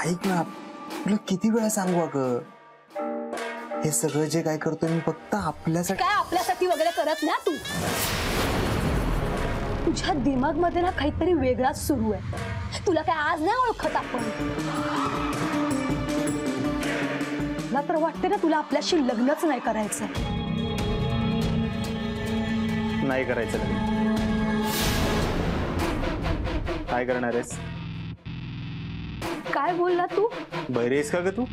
ऐक ना, तुला किती वेळा सांगू अगं, हे सगळं जे काय करतोय मी फक्त आपल्यासाठी. काय आपल्यासाठी वगैरे करत ना तू. तुझ्या दिमाग मध्ये ना काहीतरी वेगळाच सुरू आहे. तुला काय आज नाही ओळखत आपण. मला तर वाटते ना तुला आपल्याशी लग्नच नाही करायचं. नाही करायचं लग्न. काय करणार आहेस? काय बोलला तू? बहिरी आहेस का ग तू?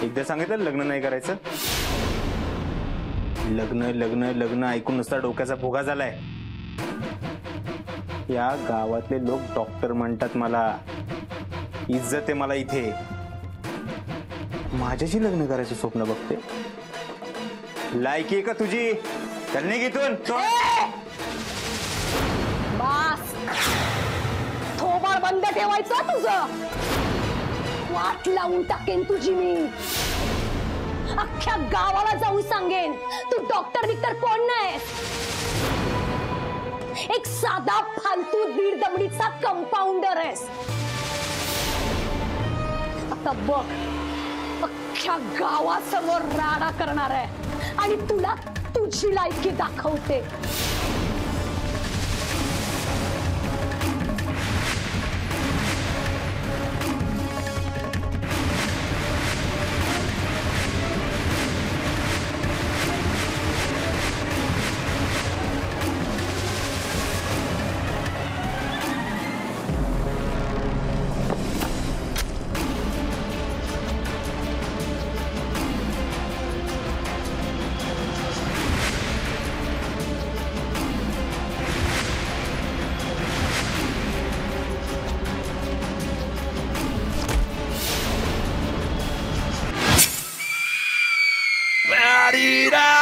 एकदा सांगितलं लग्न नाही करायचं. लग्न लग्न लग्न ऐकून नुसता डोक्याचा भोगा झालाय. या गावातले लोक डॉक्टर म्हणतात मला. इज्जत आहे मला इथे. माझ्याशी लग्न करायचं स्वप्न बघते. लायकी आहे का तुझी? चल घेतून बस. थोबाड बंद ठेवायचं तुझं. वाट लावून टाकेन तुझी मी. अख्ख्या गावाला जाऊन सांगेन तू डॉक्टर विक्टर कोण नाही. एक साधा फालतू दीड दमडीचा कंपाऊंडर आहेस. आता बघ, अख्ख्या गावासमोर राडा करणार आहे आणि तुला तुझी लायकी दाखवते. La-di-da!